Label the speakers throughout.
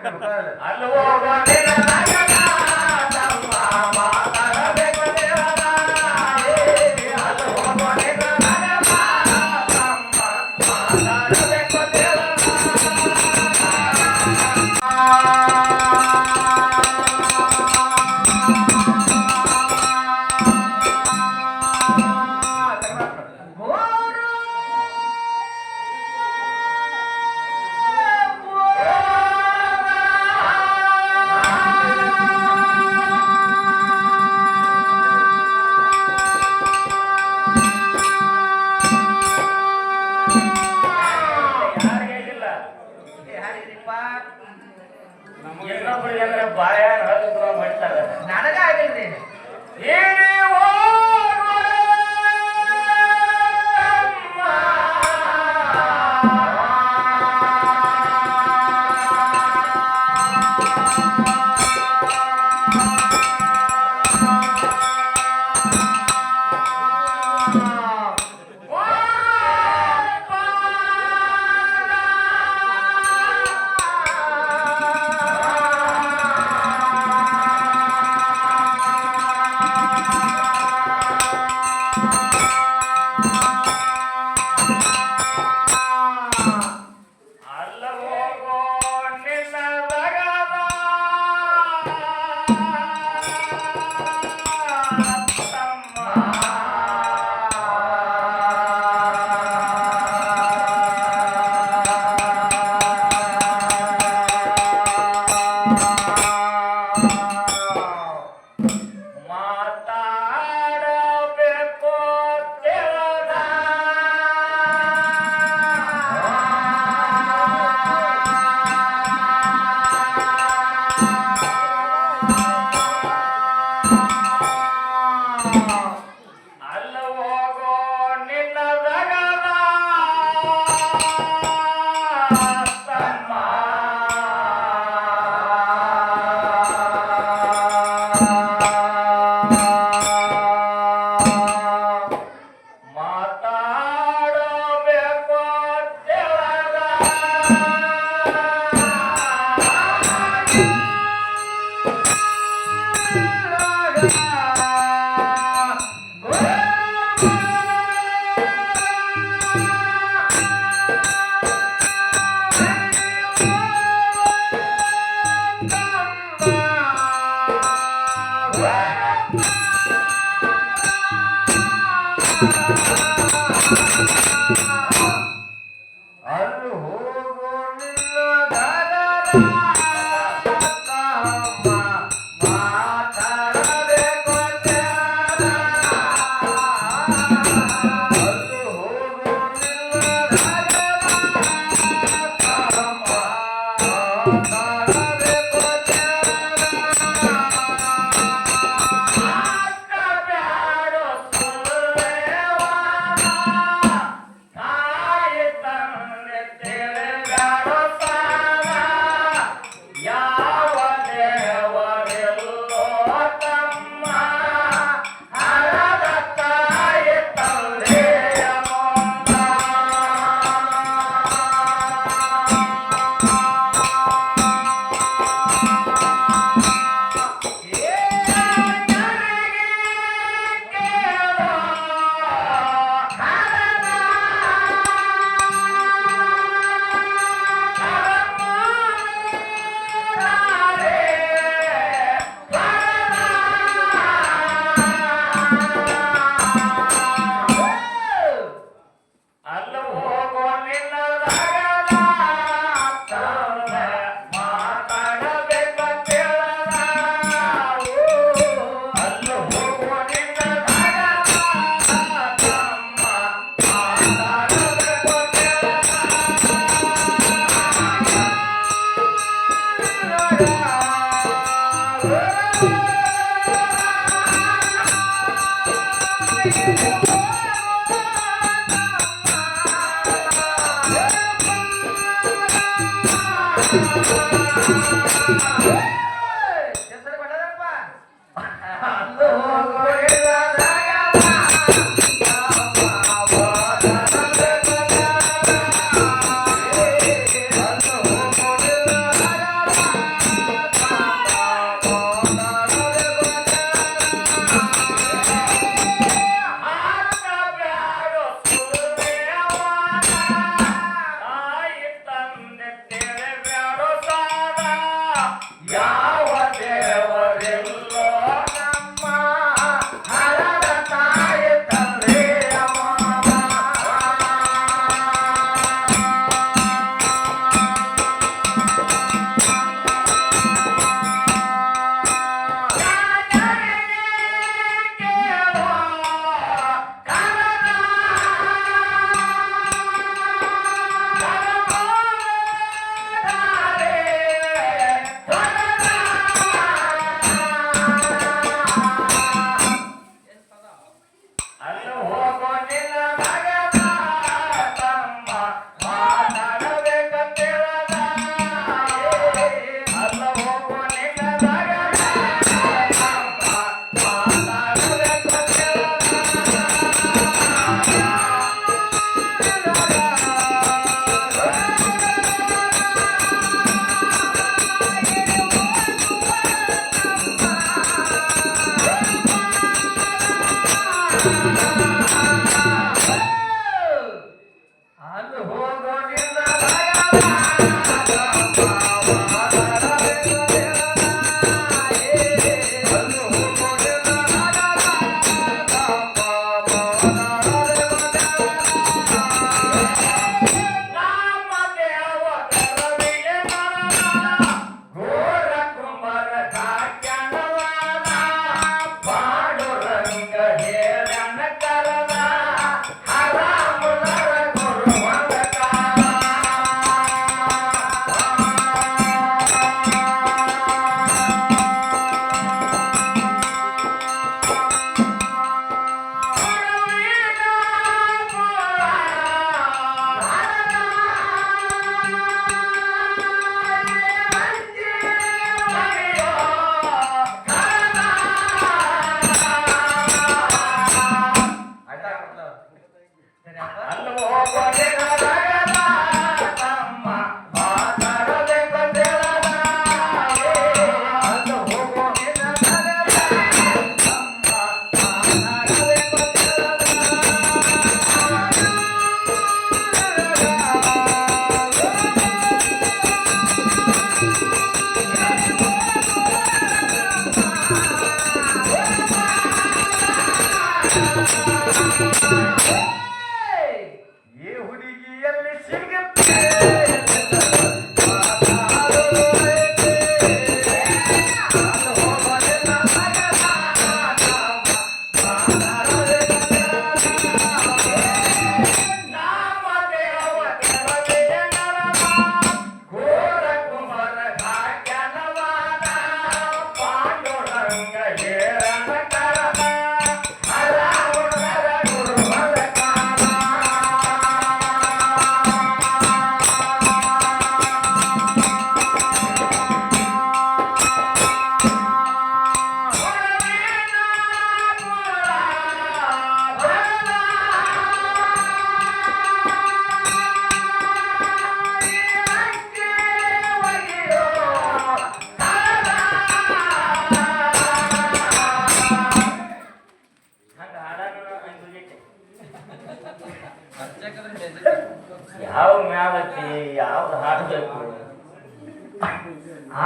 Speaker 1: ಅಲ್ಲಿ ಹೋಗೋಣ ನನಗ ಆಗಿಲ್ರಿ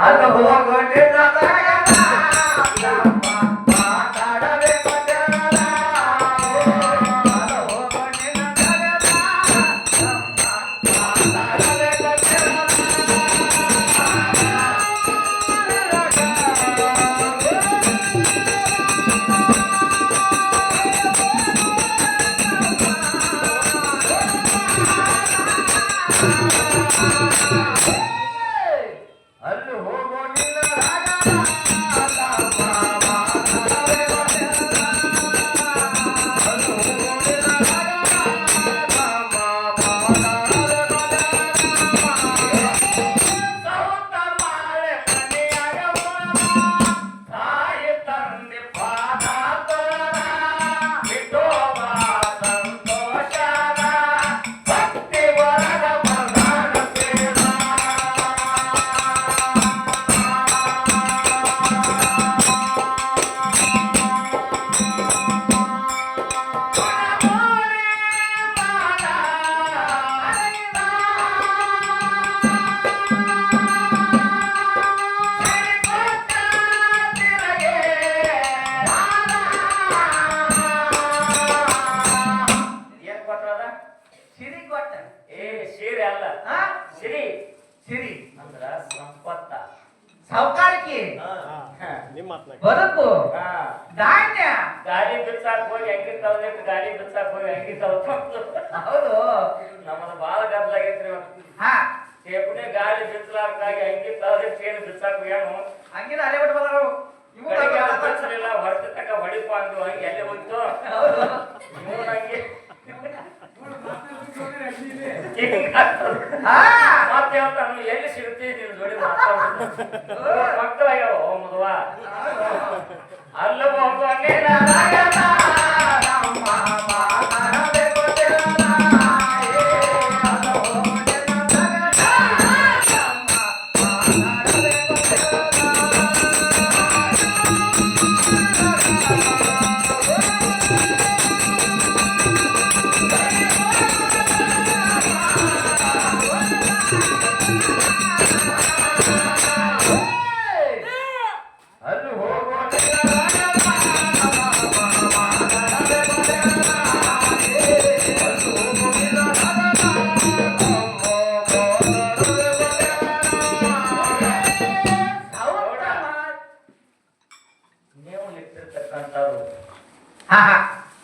Speaker 1: ಅಲ್ಲಿ ಹೋಗೋದಿಲ್ಲ ಅಲ್ಲಿ ಹೋಗೋದಿಲ್ಲ ಸಾವುಕಾರಿಕೆ ಬದುಕು ಧಾನ್ಯ
Speaker 2: ಗಾಡಿ ಬಿಡ್ಸಾಕ್ ಹೋಗಿ ಹೆಂಗಿ ತಗೊಂಡಿಟ್ಟು ಗಾಡಿ ಬಿಡ್ಸಾಕ್ ಹೋಗಿ ಹೆಂಗಿ ತಗೊಂಡು
Speaker 1: ಹೌದು
Speaker 2: ನಮ್ಮದು ಬಾಳ ಗದ್ದಲಾಗೈತ್ರಿ ಟೇಪುಣಿ ಗಾಡಿ ಬಿಡ್ಸಲಾರ್ದಾಗಿ ಹೆಂಗಿ ತಗೊಂಡಿಟ್ಟು ಏನು ಬಿಡ್ಸಾಕ್ ಏನು
Speaker 1: ಹಂಗಿನ ಅಲೆ ಬಿಟ್ಟು ಬಂದರು
Speaker 2: ಬಿಡ್ಸಲಿಲ್ಲ ಹೊರತ ತಕ ಹೊಡಿಪ ಅಂದ್ರು ಹಂಗೆ ಎಲ್ಲಿ ಹೋಯ್ತು ಇವ್ರು ಹಂಗೆ ಮತ್ತೆ ಹೇಳ್ತಾನು ಎಲ್ಲಿ ಸಿಗುತ್ತೆ ನೀನು ಜೋಡಿ ಮಕ್ಕಳಾಗ್ಯಾವ ಮದುವ ಅಲ್ಲ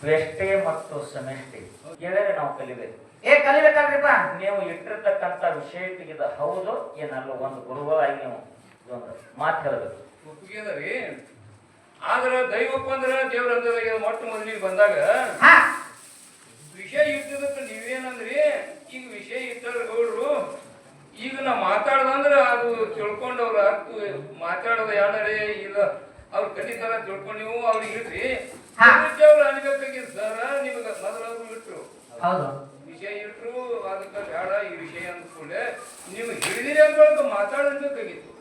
Speaker 2: ವೆಷ್ಟೇ ಮತ್ತು ಸಮೆಷ್ಟೆ ಕೇಳಿದ್ರೆ ನಾವು ಕಲಿಬೇಕು.
Speaker 1: ಕಲಿಬೇಕಲ್ರಿಪ್ಪ.
Speaker 2: ನೀವು ಇಟ್ಟಿರ್ತಕ್ಕಂಥ ವಿಷಯ ತೆಗೆದ ಹೌದು ಏನಲ್ಲ ಒಂದು ಗುರುಗಳಾಗಿ ನೀವು ಒಂದು ಮಾತು ಹೇಳಬೇಕು.
Speaker 3: ಒಪ್ಪಿಗೆದರಿ ಆದ್ರೆ ದೈವಪ್ಪ ಅಂದ್ರೆ ದೇವ್ರಂದ್ರೆ ಮೊಟ್ಟ ಮೊದಲಿಗೆ ಬಂದಾಗ ವಿಷಯ ಇಟ್ಟಿದ್ದಕ್ಕೆ ನೀವೇನಂದ್ರಿ ಈಗ ವಿಷಯ ಇಟ್ಟಾರ ಗೌಡ್ರು ಈಗ ನಾ ಮಾತಾಡ್ದಂದ್ರೆ ಅದು ತಿಳ್ಕೊಂಡು ಅವ್ರ ಮಾತಾಡೋದು ಯಾರೇ ಇಲ್ಲ ಅವ್ರು ಕಲಿತಾರ ತಿಳ್ಕೊಂಡು ನೀವು ಅವ್ರಿಗೆ ಇಡ್ರಿ ಅವ್ರು ಅನ್ಬೇಕಾಗಿತ್ತು ಸರ್ ನಿಮಗೆ ಮೊದಲು ಅವ್ರು ಇಟ್ರು ವಿಷಯ ಇಟ್ರು ಅದಕ್ಕೆ ಬೇಡ ಈ ವಿಷಯ ಅಂದ್ಕೊಂಡೆ ನೀವು ಹಿಡಿದಿರಿ ಅಂತ ಮಾತಾಡಬೇಕಾಗಿತ್ತು.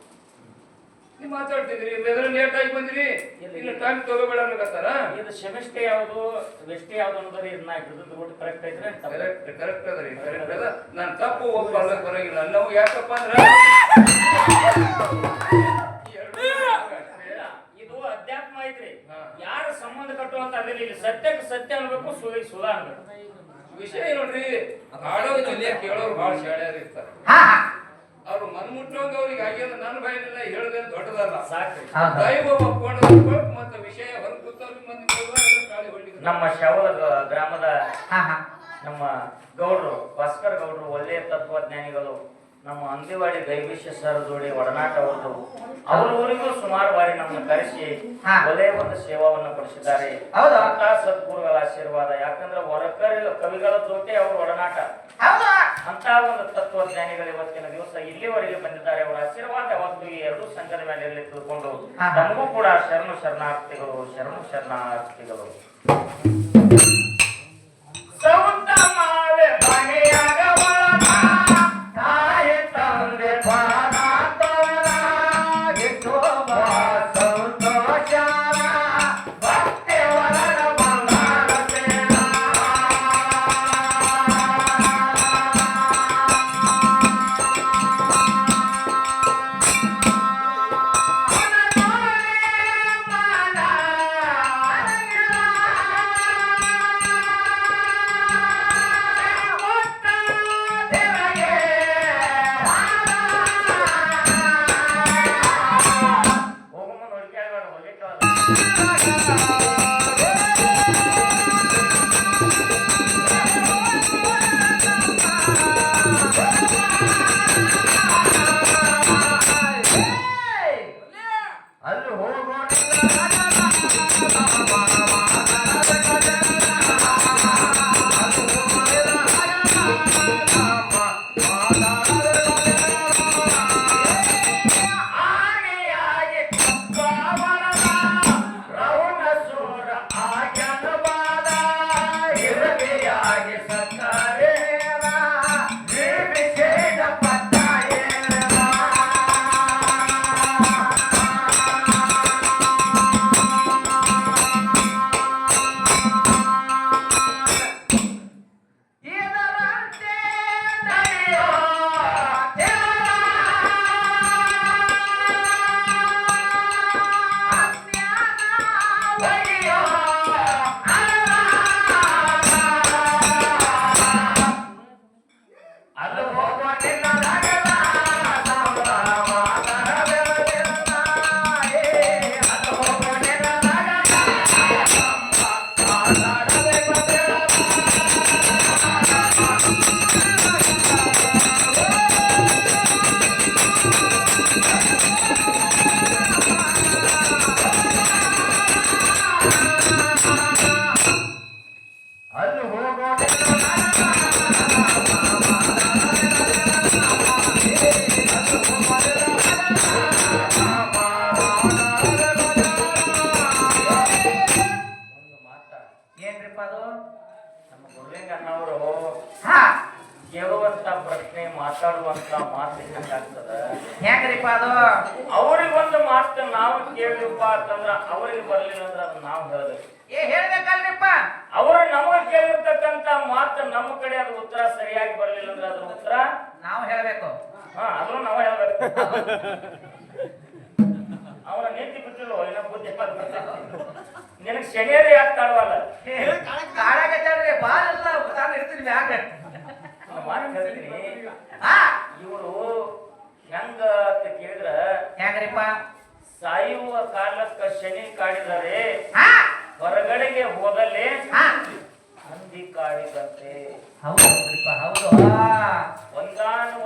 Speaker 3: ನೀವು ಮಾತಾಡ್ತಿದ್ರಿ ಬೆದರ್ ಲೇಟ್ ಆಗಿ ಬಂದ್ರಿ ಇಲ್ಲ ಟೈಮ್ ತಗೋಬೇಡ ಅನ್ಕತ್ತಾರ.
Speaker 2: ಇದು ಸೆಮಿಸ್ಟರ್ ಯಾವುದು ವೆಸ್ಟೇ ಯಾವ್ದು ಅನ್ನೋದ್ರಿ ಇದನ್ನ ಹಿಡಿದು ರೂಟ್ ಕರೆಕ್ಟ್ ಐತ್ರಿ.
Speaker 3: ಕರೆಕ್ಟ್ ಅದರಿ ಕರೆಕ್ಟ್ ಅದ. ನಾನು ತಪ್ಪು ಒಪ್ಪಲ್ಲ ಬರಂಗಿಲ್ಲ. ನಾವು ಯಾಕಪ್ಪ ಅಂದ್ರೆ
Speaker 2: ಇದು ಅಧ್ಯಾತ್ಮ ಐತ್ರಿ. ಯಾರು ಸಂಬಂಧ ಕಟ್ಟುವಂತ ಅದಿಲ್ಲ. ಇಲ್ಲಿ ಸತ್ಯಕ್ಕೆ ಸತ್ಯ ಅನ್ಬೇಕು, ಸುಳ್ಳಿಗೆ ಸುಳ್ಳ ಅನ್ಬೇಕು.
Speaker 3: ವಿಷಯ ನೋಡ್ರಿ ಆಡೋದು ಕೇಳೋರು ಬಹಳ ಶಾಳ್ಯಾರ ಇರ್ತಾರೆ. ಅವ್ರು ಮನ್ಮುಟ್ಟೋಂಗ ಅವ್ರಿಗೆ ಆಗ್ಯದ ನನ್ನ ಬಾಯಿನೆಲ್ಲ ಹೇಳದೇನು ದೊಡ್ಡದಲ್ಲ. ಸಾಕ್ರಿ ದೈವ ಒಪ್ಕೊಂಡು ಮತ್ತೆ ವಿಷಯ ಹೊರ ಕೂತವ್ರಿಗೆ ಮಂದಿ
Speaker 2: ನಮ್ಮ ಶಾವಲ ಗ್ರಾಮದ ನಮ್ಮ ಗೌಡ್ರು ಭಾಸ್ಕರ್ ಗೌಡ್ರು ಒಳ್ಳೆಯ ತತ್ವಜ್ಞಾನಿಗಳು. ನಮ್ಮ ಅಂದಿವಾಡಿ ದೈವಿಷ್ಯ ಸರ್ ಜೋಡಿ ಒಡನಾಟ ಅವ್ರದ್ದು. ಅವ್ರ ಊರಿಗೂ ಸುಮಾರು ಬಾರಿ ನಮ್ಮನ್ನು ಕರೆಸಿ ಒಳ್ಳೆಯ ಒಂದು ಸೇವಾವನ್ನು ಪಡಿಸಿದ್ದಾರೆ. ಅಂತ ಸದ್ಗುರುಗಳ ಆಶೀರ್ವಾದ. ಯಾಕಂದ್ರೆ ಕವಿಗಳ ಜೊತೆ ಅವ್ರ ಒಡನಾಟ. ಅಂತ ಒಂದು ತತ್ವಜ್ಞಾನಿಗಳು ಇವತ್ತಿನ ದಿವಸ ಇಲ್ಲಿವರೆಗೆ ಬಂದಿದ್ದಾರೆ. ಅವರ ಆಶೀರ್ವಾದ ಯಾವತ್ತು ಈ ಎರಡೂ ಸಂಘದ ಮೇಲೆ ಇರಲಿ ತಿಳ್ಕೊಂಡು ನಮಗೂ ಕೂಡ ಶರಣು ಶರಣಾರ್ಥಿಗಳು, ಶರಣು ಶರಣಾರ್ಥಿಗಳು. ಹಂಗಾಗ್ತದ
Speaker 1: ಹೆಂಗ್ರಿಪ್ಪ ಅದು
Speaker 2: ಅವ್ರಿಗೊಂದು ಮಾತು ನಾವು ಕೇಳಿಪ್ಪ ಅಂತಂದ್ರ ಅವ್ರಿಗೆ ಬರ್ಲಿಲ್ಲ ಅಂದ್ರ ಅದು ನಾವು ಹೇಳ್ಬೇಕು.
Speaker 1: ಹೇಳ್ಬೇಕಲ್ರಿಪ್ಪ
Speaker 2: ಅವರು ನಮಗೆ ಕೇಳಿರ್ತಕ್ಕಂತ ಮಾತು ನಮ್ಮ ಕಡೆ ಅದು ಉತ್ತರ ಸರಿಯಾಗಿ ಬರ್ಲಿಲ್ಲ ಅಂದ್ರೆ ಅದ್ರ ಉತ್ತರ
Speaker 1: ನಾವು ಹೇಳ್ಬೇಕು.
Speaker 2: ಅದನ್ನು ನಾವು ಹೇಳ್ಬೇಕು. ಅವನ ನೀತಿ ಬಿಟ್ಟಿಲ್ಲ ಏನೋ ಬುದ್ಧಿ ನಿನಗೆ ಶನಿಯರೇ ಯಾಕೆ ಕಾಡುವಲ್ಲ
Speaker 1: ಕಾಡಾಗತ್ತಾರ್ರಿ ಬಾಲ್ ಎಲ್ಲ ನಾನು ಇರ್ತೀನಿ ಮ್ಯಾಗ
Speaker 2: ಹೇಳ್ತೀನಿ. ಇವರು ಹೆಂಗ ಅಂತ ಕೇಳಿದ್ರ
Speaker 1: ಹೆಂಗ್ರಿಪ್ಪ
Speaker 2: ಸಾಯುವ ಕಾಲಕ್ಕ ಶನಿ ಕಾಡಿದರೆ ಹೊರಗಡೆಗೆ ಹೋದಲ್ಲಿ ಹಂದಿ ಕಾಡಿದಂತೆ.
Speaker 1: ಹೌದ್ರಿಪ್ಪ ಹೌದು.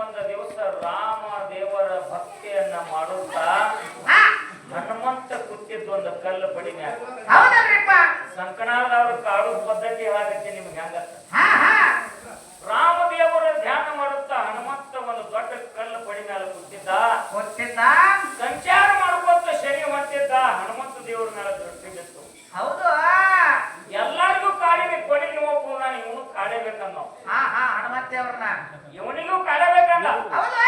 Speaker 2: ಒಂದು ದಿವಸ ರಾಮ ದೇವರ ಭಕ್ತಿಯನ್ನ ಮಾಡುತ್ತಾ ಹನುಮಂತ ಕೂತಿದ್ದು ಒಂದು ಕಲ್ಲು ಪಡಿ ಮ್ಯಾಗ.
Speaker 1: ಹೌದಲ್ರಿಪ್ಪ
Speaker 2: ಸಂಕನಾದವ್ರ ಕಾಡು ಪದ್ಧತಿ ಆಗತ್ತೆ ನಿಮ್ಗೆ ಹೆಂಗತ್ತ. ರಾಮದೇವರ ಧ್ಯಾನ ಮಾಡುತ್ತಾ ಹನುಮಂತ ಒಂದು ದೊಡ್ಡ ಕಲ್ಲು ಪಡಿ ಮ್ಯಾಲ ಕೂತಿದ್ದ. ಸಂಚಾರ ಮಾಡ್ಕೊತ ಶನಿ ಹೊಂಟಿದ್ದ. ಹನುಮಂತ ದೇವರ ಮೇಲೆ ದೃಷ್ಟಿ ಬಿತ್ತು.
Speaker 1: ಹೌದು
Speaker 2: ಎಲ್ಲರಿಗೂ ಕಾಡಿಗೆ ಕೊನೆಗೆ ಹೋಗ್ಬೋದು. ನಾನು ಇವನು ಕಾಡಬೇಕನ್ನೋ
Speaker 1: ಹನುಮಂತ ಅವ್ರನ್ನ
Speaker 2: ಇವನಿಗೂ ಕಾಡಬೇಕಂದ.
Speaker 1: ಹೌದಾ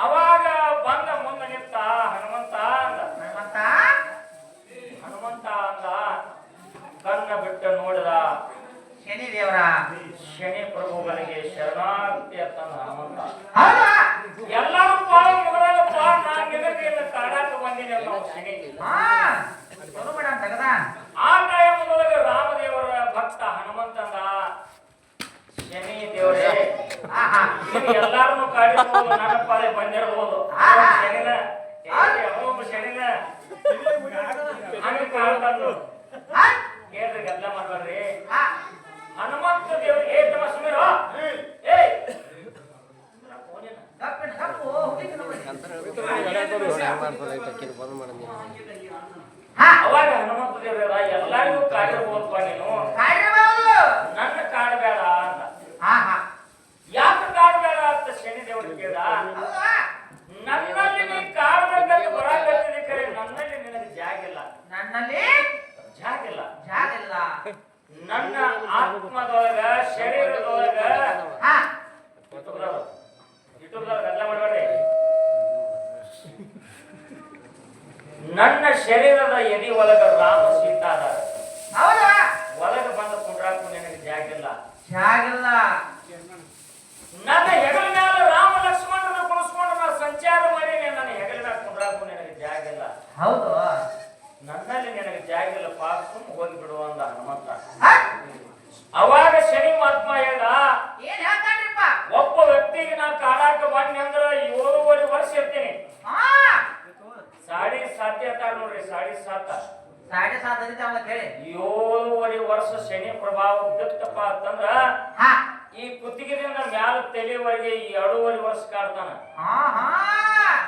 Speaker 2: ಅವಾಗ ಬಂದ ಮುಂದೆ ನಿಂತ ಹನುಮಂತ ಅಂದ. ಹನುಮಂತ ಅಂದ ಕಣ್ಣ ಬಿಟ್ಟು ನೋಡಿದ.
Speaker 1: ಶನಿ ದೇವರ
Speaker 2: ಶನಿ ಪ್ರಭುಗಳಿಗೆ ಶರಣಾರ್ಥಿ ಅಂತಂದ ಹನುಮಂತ.
Speaker 1: ಹೌದಾ
Speaker 2: ಎಲ್ಲರೂ ಪಾಳು ಮುಗದಪ್ಪ ನಾನು ನಿನಗೆ ಕಾಡಾಕ ಬಂದಿನಿ ಅನ್ನೋ ಶನಿ. ಆ ಟೈಮದೊಳಗೆ ರಾಮದೇವರ ಭಕ್ತ ಹನುಮಂತಂದ ಶನಿ ದೇವರೇ ಎಲ್ಲಾರನ್ನು ಕಾಡಿರ್ಬೋದು, ನನ್ನ ಪಾಳೆ ಬಂದಿರಬಹುದು. ಶನಿನ ಶನಿನ ಹಂಗ ಕಾಡ್ತಾನು ಹೇಳ್ರಿ ಗದ್ಲ ಮಾಡ್ಬಾರ್ರಿ. ಹನುಮಂತ ದೇವ್ರಿಗೆ ಏ ಸುಮೀರ ಅವಾಗ ಹನುಮಂತ ದೇವ್ರ ಎಲ್ಲರಿಗೂ ಕಾಡಿರ್ಬೋದಪ್ಪ ನೀನು, ನನ್ನ ಕಾಡಬೇಡ ಅಂತ. ಯಾಕೆ ಕಾಡಬೇಡ ಅಂತ ಶನಿ ದೇವ್ರು ಕೇಳ. ನನ್ನಲ್ಲಿ ನೀ ಕಾಡ್ಬೇಕಂತ ಬರಾಕತ್ತೀನಿ ಕರೆ ನನ್ನಲ್ಲಿ ನಿನಗೆ ಜಾಗಿಲ್ಲ.
Speaker 1: ನನ್ನಲ್ಲಿ
Speaker 2: ಜಾಗಿಲ್ಲ
Speaker 1: ಜಾಗಿಲ್ಲ.
Speaker 2: ನನ್ನ ಆತ್ಮದೊಳಗ ಶರೀರದೊಳಗ ಯೂಟ್ಯೂಬ್ದವ್ರು ಎಲ್ಲ ಮಾಡಬೇಡ್ರಿ. ನನ್ನ ಶರೀರದ ಎದಿ ಒಳಗ ರಾಮ ಸೀತಾ ಅದಾರ.
Speaker 1: ಹೌದಾ
Speaker 2: ಒಳಗ ಬಂದ ಕುಂಡ್ರಾಕು ನಿನಗೆ ಜಾಗಿಲ್ಲ.
Speaker 1: ಜಾಗಿಲ್ಲ.
Speaker 2: ನನ್ನ ಹೆಗಲ ಮೇಲೆ ರಾಮ ಲಕ್ಷ್ಮಣರನ್ನ ಕುಣಿಸ್ಕೊಂಡು ನಾ ಸಂಚಾರ ಮಾಡಿ ನನ್ನ ಹೆಗಲ ಮೇಲೆ ಕುಂಡ್ರಾಕು ನಿನಗೆ ಜಾಗಿಲ್ಲ.
Speaker 1: ಹೌದು
Speaker 2: ನನ್ನಲ್ಲಿ ನಿನಗೆ ಜಾಗಿಲ್ಲ ಪಾಪ ಹೋಗಿಬಿಡು ಅಂದ ಹನುಮಂತ. ಅವಾಗ ಶನಿ ಮಹಾತ್ಮ ಹೇಳ್ದ,
Speaker 1: ಏನ್ ಹೇಳ್ತಾನ್ರಿಪ್ಪ?
Speaker 2: ಒಬ್ಬ ವ್ಯಕ್ತಿಗೆ ನಾ ಕಾಡಾಕ ಬನ್ನಿ ಅಂದ್ರ 7.5 ವರ್ಷ ಇರ್ತೀನಿ. 7.5 ಅಂತಾರ ನೋಡ್ರಿ. 7.5 7.5 ವರ್ಷ ಶನಿ ಪ್ರಭಾವ ಬಿತ್ತಪ್ಪ ಅಂತಂದ್ರ ಈ ಕುತ್ತಿಗೆದಿಂದ ಮ್ಯಾಲ ತಲೆವರೆಗೆ 2.5 ವರ್ಷ ಕಾಡ್ತಾನ.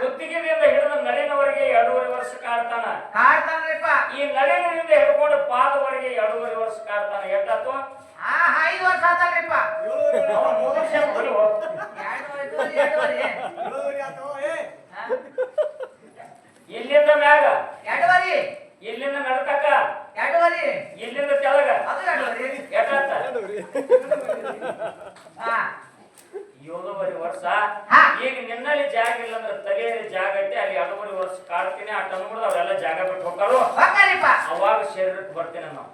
Speaker 2: ಕುತ್ತಿಗೆದಿಂದ ಹಿಡಿದ ನಡಿನವರೆಗೆ 2.5 ವರ್ಷ ಕಾಡ್ತಾನ. ಈ ನಡಿನಿಂದ ಹಿಡ್ಕೊಂಡು ಪಾದವರೆಗೆ 2.5 ವರ್ಷ ಕಾಡ್ತಾನ. ಎಷ್ಟಾತು?
Speaker 1: 5 ವರ್ಷ ಆತಲ್ರಿಪ್ಪ.
Speaker 2: ಇಲ್ಲಿಂದ ಮ್ಯಾಗ
Speaker 1: 2.5,
Speaker 2: ಇಲ್ಲಿಂದ ನಡ್ತಕ್ಕ
Speaker 1: 2.5,
Speaker 2: ಇಲ್ಲಿಂದ ತೆಳಗ
Speaker 1: ಅದು 2.5.
Speaker 2: ಎಷ್ಟಾತ? 7.5 ವರ್ಷ. ಈಗ ನಿನ್ನಲ್ಲಿ ಜಾಗ ಇಲ್ಲ ಅಂದ್ರೆ ತಲೆಯಲ್ಲಿ ಜಾಗ ಐತಿ, ಅಲ್ಲಿ 2.5 ವರ್ಷ ಕಾಡ್ತೀನಿ. ಆ ಟನ್ಗಳು ಅವರೆಲ್ಲ ಜಾಗ ಬಿಟ್ಟು ಹೋಗ್ತಾರೋ. ಅವಾಗ ಶರೀರಕ್ಕೆ ಬರ್ತೇನೆ ನಾವು.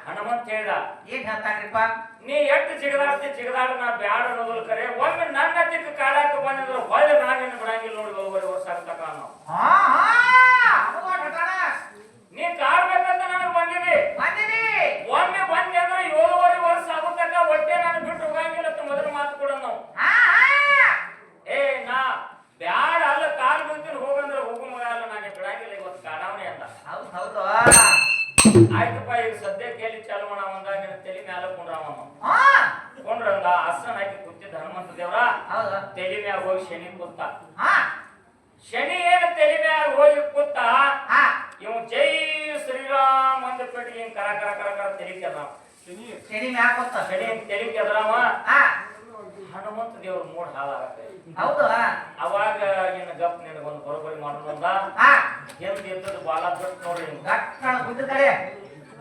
Speaker 2: ಹನುಮಂತ ಹೇಳ್ದ,
Speaker 1: ಏನ್ ಹೇಳ್ತಾನ್ರಿಪ್ಪ?
Speaker 2: ನೀ ಎಷ್ಟು ಜಿಗದಾಡ ನಾ ಬ್ಯಾಡ ಅನ್ನೋದಲ್ ಕರೆ. ಒಮ್ಮೆ ನನ್ನ ತಿಕ್ಕ ಕಾಡಾಕ ಬಂದಿದ್ರು ಹೊಳ್ಳಿ ನಾನೇನು ಬಿಡಂಗಿಲ್ಲ ನೋಡಿ. 7.5 ವರ್ಷ ಆಗ್ತಕ್ಕ ನಾವು. ನೀ ಕಾಡ್ಬೇಕಂತ ನನಗೆ ಬಂದಿನಿ. ಒಮ್ಮೆ ಬಂದೆ ಅಂದ್ರೆ 7.5 ವರ್ಷ ಆಗುತ್ತಕ್ಕ ಒಟ್ಟೆ ನಾನು ಬಿಟ್ಟು ಹೋಗಂಗಿಲ್ಲ ಅಂತ ಮೊದಲು ಮಾತು ಕೊಡ ನಾವು. ಏ ನಾ ಬ್ಯಾಡ ಅಲ್ಲ ಕಾಲ್ ಬೀಳ್ತೀನಿ ಹೋಗಂದ್ರೆ ಹೋಗು ಮಗ ಅಲ್ಲ, ನಾನು ಬಿಡಂಗಿಲ್ಲ ಇವತ್ತು ಕಾಡವನೇ ಅಂತ.
Speaker 1: ಹೌದು
Speaker 2: ಆಯ್ತಪ್ಪ ಈಗ ಸದ್ಯಕ್ಕೆ ಎಲ್ಲಿ ಚಾಲು ಮಾಡ ಒಂದಾಗ ತಲೆ ಮ್ಯಾಲ ಕೊಂಡ್ರಂದ ಆಸನ ಹಾಕಿ ಕೂತಿದ್ದ ಹನುಮಂತ ದೇವ್ರ ತಲೆ ಮ್ಯಾಗ ಹೋಗಿ ಶನಿ ಕೂತ. ಶನಿ ಏನು ತಲೆ ಮ್ಯಾಗ ಹೋಗಿ ಕೂತ. ಇವ್ ಜೈ ಶ್ರೀರಾಮ್ ಅಂದ ಪೆಟ್ಟಿಗೆ ಹಿಂಗ್ ಕರ ಕರ ಕರ ಕರ ತೆಲಿಕೆದ.
Speaker 1: ಶನಿ ಮ್ಯಾಗ ಕೂತ.
Speaker 2: ಶನಿ ತೆಲಿಕೆದ್ರವ ಹನುಮಂತ ದೇವ್ರ ಮೂಡ್ ಹಾಳಾಗತ್ತೆ.
Speaker 1: ಹೌದು
Speaker 2: ಅವಾಗ ನಿನ್ನ ಗಪ್ ನಿನಗೊಂದು ಬರೋಬರಿ ಮಾಡೋದಂದ ಎಂತ ಎತ್ತದ ಬಾಲ ಬಿಟ್ಟು ನೋಡ್ರಿ.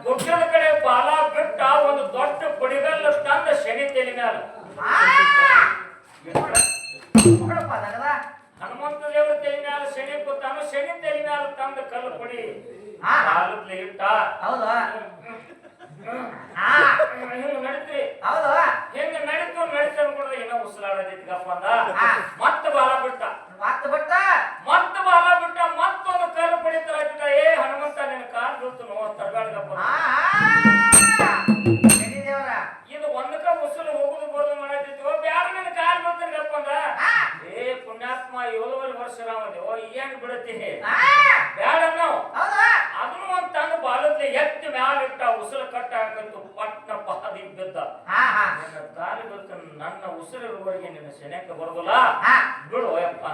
Speaker 2: ಗುಡ್ಡದ ಕಡೆ ಬಾಲ ಬಿಟ್ಟ ಒಂದು ದೊಡ್ಡ ಬಡಿಗಲ್ಲ ತಂದ ಶನಿ ತಲೆ ಮ್ಯಾಲ
Speaker 1: ನೋಡಪ್ಪ ನನಗದ
Speaker 2: ಹನುಮಂತ ದೇವರ ತಲೆ ಮ್ಯಾಲ ಶನಿ ಕೂತಾನು ಶನಿ ತಲೆ ಮ್ಯಾಲ ತಂದ ಕಲ್ಲು ಕೊಡಿ ಕಾಲತ್ಲೆ ಇಟ್ಟ
Speaker 1: ಹೌದು
Speaker 2: ಹಿಂಗ ನಡೀತ್ರಿ
Speaker 1: ಹೌದು
Speaker 2: ಹೆಂಗ ನಡೀತು ಅನ್ಕೊಂಡ್ರೆ ಏನೋ ಉಸಿರಾಡದಿತ್ಗಪ್ಪ ಅಂದ ಮತ್ತ ಬಾಲ ಬಿಟ್ಟ ಮತ್ತ ಬಾಲ ಬಿಟ್ಟ ಮತ್ತೊಂದು ಕಲ್ಲು ಪಡಿತಾರ ಏ ಹನುಮಂತ ನಿನ್ನ ಕಾಲ್ ಬೀಳ್ತು ನೋ ತರಗಾಡ್ಗಪ್ಪ ಇದು ಒಂದಕ್ಕ ಉಸಿರು ಹೋಗುದು ಬರೋದು ಮಾಡತ್ತಿತ್ತು ಬ್ಯಾಡ ನಿನ್ನ ಕಾಲ್ ಬೀಳ್ತಾನಪ್ಪ ಅಂದ ಏ ಪುಣ್ಯಾತ್ಮ 7 ವರ್ಷ ರಾಮದೇವ ಏನ್ ಬಿಡತ್ತೀನಿ ಬ್ಯಾಡ ನಾವು ಅದನ್ನು ಒಂದ್ ತಂದು ಬಾಲದ್ಲಿ ಎತ್ತಿ ಮ್ಯಾಲ ಇಟ್ಟ ಉಸಿರು ಕಟ್ಟ ಹಾಕತ್ತು ಪಟ್ನ ಪಾದಿ ಬಿದ್ದ ನನ್ನ ಕಾಲು ಬಿದ್ದ ನನ್ನ ಉಸಿರು ಇರುವವರೆಗೆ ನಿನ್ನ ಸೆನೆಕ ಬರೋದಿಲ್ಲ ಬಿಡು ಯಪ್ಪ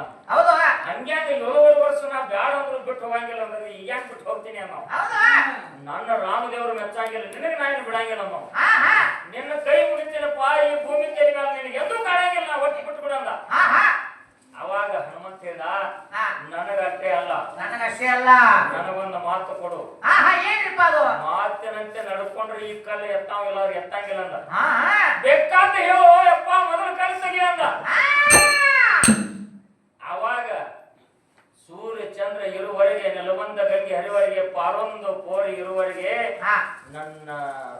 Speaker 2: ಹಂಗ್ಯಾಂಗ 7 ವರ್ಷ ನಾ ಬ್ಯಾಡ ಅಂದ್ರು ಬಿಟ್ಟು ಹೋಗಂಗಿಲ್ಲ ಅಂದ್ರೆ ಈಗ ಬಿಟ್ಟು ಹೋಗ್ತೀನಿ ನಾವು ನನ್ನ ರಾಮದೇವ್ರು ಮೆಚ್ಚಂಗಿಲ್ಲ ನಿನಗೆ ನಾನು ಬಿಡಂಗಿಲ್ಲ ನಾವು ನಿನ್ನ ಕೈ ಮುಗಿತೀನಪ್ಪ ಈ ಭೂಮಿ ತೆರಿ ಮೇಲೆ ನಿನಗೆ ಎಂದೂ ಕಾಣಂಗಿಲ್ಲ ನಾ ಒಟ್ಟಿ ಬಿಟ್ಟು ಬಿಡಂದ ಅವಾಗ ಹನುಮಂತ ಹೇಳ್ದ ನನಗಷ್ಟೇ ಅಲ್ಲ ನನಗೊಂದು ಮಾತು ಕೊಡು ಮಾತಿನಂತೆ ನಡ್ಕೊಂಡ್ರೆ ಈ ಕಲ್ಲು ಎತ್ತಾವಿಲ್ಲ ಅವ್ರು ಎತ್ತಂಗಿಲ್ಲ ಅಂದ ಬೇಕಾದ ಹೇಳು ಯಪ್ಪ ಮೊದಲು ಕಲ್ಲು ತೆಗಿ ಅಂದ ಅವಾಗ ಸೂರ್ಯ ಚಂದ್ರ ಇರುವರೆಗೆ ನೆಲವಂದ ಗಂಗೆ ಹರಿವರೆಗೆ ಪಾರೊಂದು ಕೋರಿ ಇರುವರೆಗೆ ನನ್ನ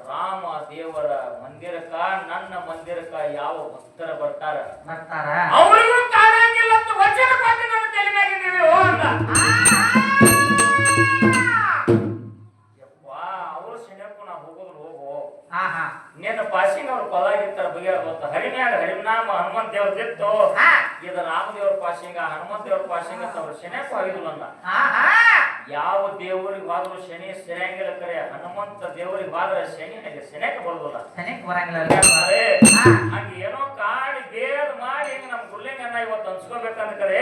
Speaker 2: ರಾಮ ದೇವರ ಮಂದಿರಕ್ಕ ನನ್ನ ಮಂದಿರಕ್ಕ ಯಾವ ಭಕ್ತರ ಬರ್ತಾರ ಅವರಿಗೂ ಕಾಣಂಗಿಲ್ಲ ಅಂತ ವಚನ ಕೊಟ್ಟು ನನ್ನ ತಲೆ ಮ್ಯಾಗಿದ್ದೀವಿ ಅಂದ ಯಪ್ಪ ಅವರು ಶನಿಯಪ್ಪು ನಾ ಹೋಗೋದ್ರು ಹೋಗು ನಿನ್ನ ಪಾಸಿಂಗ್ ಅವ್ರ ಪದಾಗಿರ್ತಾರ ಬಗೆಯ ಗೊತ್ತ ಹರಿಮ್ಯಾಗ ಹರಿನಾಮ ಹನುಮಂತ ದೇವ್ರದಿತ್ತು ಇದು ರಾಮದೇವ್ರ ಪಾಸಿಂಗ ಹನುಮಂತ ದೇವ್ರ ಪಾಸಿಂಗ ಅಂತ ಅವ್ರು ಶನಿಯಪ್ಪ ಆಗಿದ್ರು ಅಂದ ಯಾವ ದೇವರಿಗೆ ಹೋದ್ರು ಶನಿ ಸೆರೆಯಂಗಿಲ್ಲ ಕರೆ ಹನುಮಂತ ದೇವರಿಗೆ ಹೋದ್ರೆ ಶನಿ ಸೆನೆಕ ಬರೋದಿಲ್ಲ ಹಂಗ ಏನೋ ಕಾಡಿ ಬೇದ್ ಮಾಡಿ ಹಿಂಗ ನಮ್ ಗುರ್ಲಿಂಗನ್ನ ಇವತ್ತು ಅನ್ಸ್ಕೋಬೇಕಂದ ಕರೆ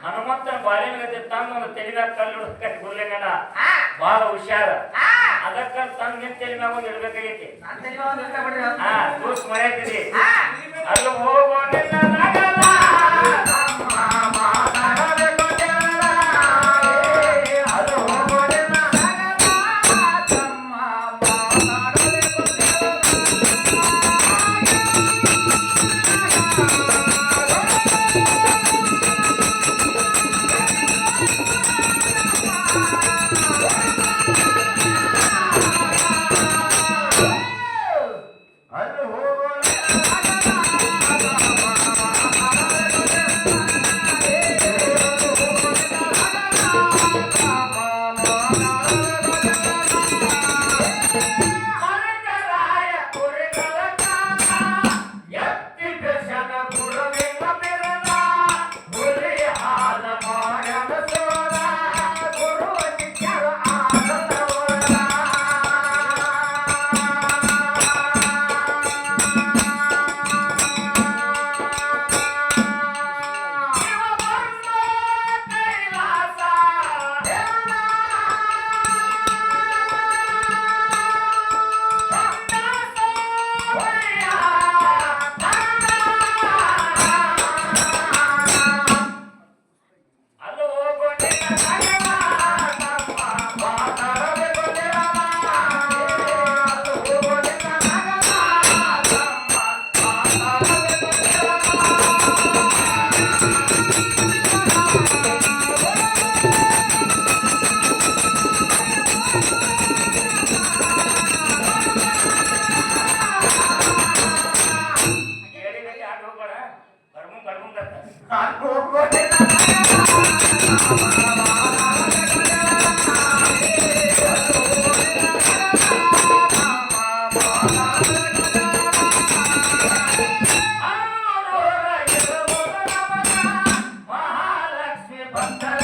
Speaker 2: ಹನುಮಂತನ ಬಾಲಿನ ಗತಿ ತಂದ ಒಂದು ತೆಲಿಮ್ಯಾಗ ಕಲ್ಲು ಹಿಡ್ಕಿ ಗುರ್ಲಿಂಗನ ಬಹಳ ಹುಷಾರ ಅದಕ್ಕ ತಂದ ನಿನ್ ತೆಲಿ ಮ್ಯಾಗ ಒಂದು ಇಡ್ಬೇಕಾಗೈತಿ ದೂಸ್ ಮರ್ಯಾದಿರಿ ಅಲ್ಲಿ ಹೋಗೋ ಮಹಾಲಕ್ಷ್ಮಿ ಬಂದ